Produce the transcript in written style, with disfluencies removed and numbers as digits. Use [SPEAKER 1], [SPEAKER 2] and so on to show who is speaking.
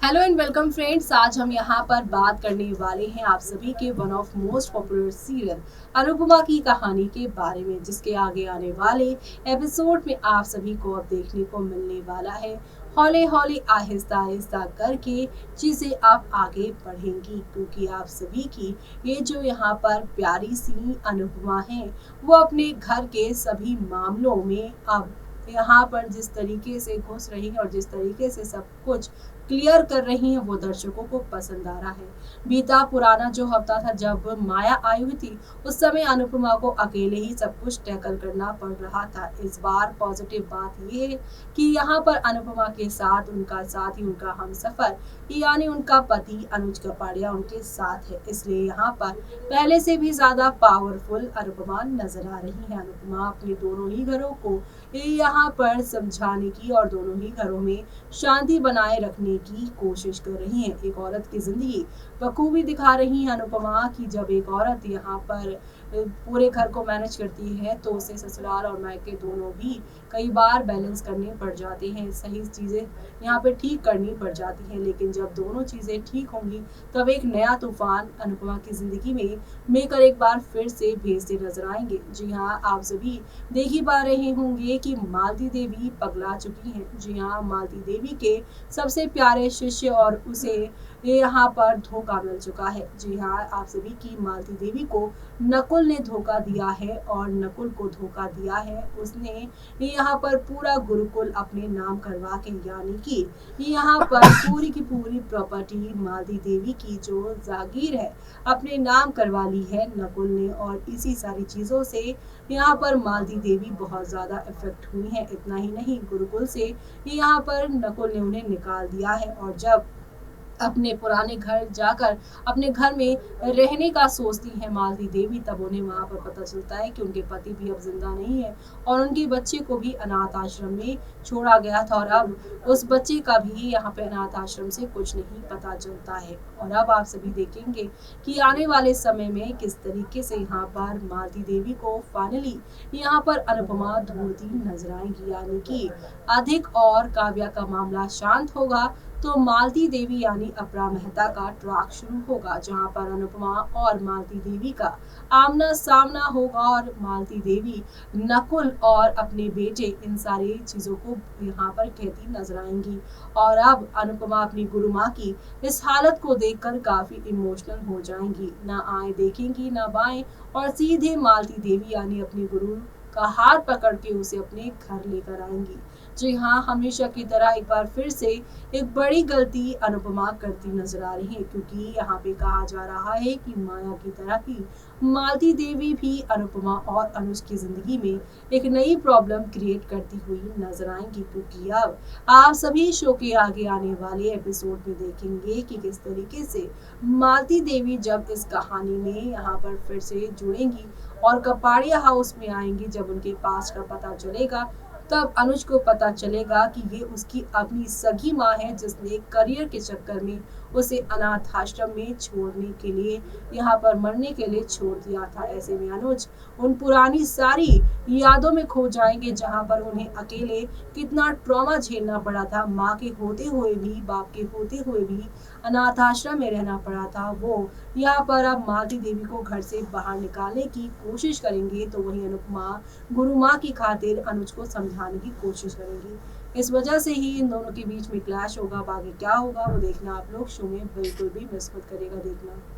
[SPEAKER 1] Hello and welcome friends. आज हम यहाँ पर बात करने वाले हैं आप सभी के one of most popular serial Anupama की कहानी के बारे में, जिसके आगे आने वाले एपिसोड में आप सभी को अब देखने को मिलने वाला है। हौले हौले आहिस्ता आहिस्ता करके चीजें आप आगे बढ़ेंगी, क्योंकि आप सभी की ये जो यहाँ पर प्यारी सी अनुपमा है वो अपने घर के सभी मामलों में अब यहाँ पर जिस तरीके से घुस रही है और जिस तरीके से सब कुछ क्लियर कर रही हैं वो दर्शकों को पसंद आ रहा है। बीता पुराना जो हफ्ता था जब माया आई हुई थी, उस समय अनुपमा को अकेले ही सब कुछ टैकल करना पड़ रहा था। इस बार पॉजिटिव बात ये है कि यहाँ पर अनुपमा के साथ उनका साथी, उनका हमसफर यानी उनका पति अनुज कपाड़िया उनके साथ है, इसलिए यहाँ पर पहले से भी ज्यादा पावरफुल अनुपमा नजर आ रही है। अनुपमा अपने दोनों ही घरों को यहाँ पर समझाने की और दोनों ही घरों में शांति बनाए रखने की कोशिश कर रही हैं। एक औरत की जिंदगी बखूबी दिखा रही है अनुपमा की जब एक औरत यहाँ पर पूरे घर को मैनेज करती है तो उसे ससुराल और मायके दोनों भी कई बार बैलेंस करने पड़ जाते हैं, सही चीजें यहाँ पे ठीक करनी पड़ जाती हैं। लेकिन जब दोनों चीजें ठीक होंगी तब एक नया तूफान अनुपमा की जिंदगी में मेकर एक बार फिर से भेजते नजर आएंगे। जी हाँ, आप सभी देख ही पा रहे होंगे कि मालती देवी पगला चुकी हैं। जी हाँ, मालती देवी के सबसे प्यारे शिष्य और उसे यहाँ पर धोखा मिल चुका है। जी हाँ, आप सभी की मालती देवी को नकुल ने धोखा दिया है और नकुल को धोखा दिया है उसने यहाँ पर पूरा गुरुकुल अपने नाम करवा के, यानी कि यहाँ पर पूरी की पूरी प्रॉपर्टी मालती देवी की जो जागीर है अपने नाम करवा ली है नकुल ने। और इसी सारी चीजों से यहाँ पर मालती देवी बहुत ज्यादा इफेक्ट हुई है। इतना ही नहीं, गुरुकुल से यहाँ पर नकुल ने उन्हें निकाल दिया है और जब अपने पुराने घर जाकर अपने घर में रहने का सोचती है मालती देवी, तब उन्हें वहां पर पता चलता है कि उनके पति भी अब जिंदा नहीं है और उनके बच्चे को भी अनाथ आश्रम में छोड़ा गया था और अब उस बच्चे का भी यहाँ पे अनाथ आश्रम से कुछ नहीं पता चलता है। और अब आप सभी देखेंगे कि आने वाले समय में किस तरीके से यहाँ पर मालती देवी को फाइनली यहाँ पर अनुपमा ढूंढती नजर आएंगी, यानी कि अधिक और काव्या का मामला शांत होगा तो मालती देवी यानी अपरा मेहता का ट्रैक शुरू होगा, जहां पर अनुपमा और मालती देवी का आमना सामना होगा और मालती देवी नकुल और अपने बेटे इन सारी चीजों को यहाँ पर कहती नजर आएंगी। और अब अनुपमा अपनी गुरु माँ की इस हालत को देखकर काफी इमोशनल हो जाएंगी, ना आए देखेंगी ना बाएं और सीधे मालती देवी यानी अपनी गुरु का हाथ पकड़ के उसे अपने घर लेकर आएंगी। जी हाँ, हमेशा की तरह एक बार फिर से एक बड़ी गलती अनुपमा करती नजर आ रही है, क्योंकि यहाँ पे कहा जा रहा है कि माया की तरह ही मालती देवी भी अनुपमा और अनुज की जिंदगी में एक नई प्रॉब्लम क्रिएट करती हुई नजर आएंगी। क्योंकि अब आप सभी शो के आगे आने वाले एपिसोड में देखेंगे कि किस तरीके से मालती देवी जब इस कहानी में यहाँ पर फिर से जुड़ेंगी और कपाड़िया हाउस में आएंगी। जब उनके पास का पता चलेगा तब अनुज को पता चलेगा कि ये उसकी अपनी सगी माँ है, जिसने करियर के चक्कर में उसे अनाथ आश्रम में छोड़ने के लिए, यहाँ पर मरने के लिए छोड़ दिया था। ऐसे में अनुज उन पुरानी सारी यादों में खो जाएंगे, जहाँ पर उन्हें अकेले कितना ट्रॉमा झेलना पड़ा था, माँ के होते हुए भी, बाप के होते हुए भी अनाथ आश्रम में रहना पड़ा था। वो यहाँ पर अब मालती देवी को घर से बाहर निकालने की कोशिश करेंगे, तो वहीं अनुपमा गुरु माँ की खातिर अनुज को समझाने की कोशिश करेंगी। इस वजह से ही इन दोनों के बीच में क्लैश होगा। अब आगे क्या होगा वो देखना आप लोग शो में बिल्कुल भी मिस मत करिएगा देखना।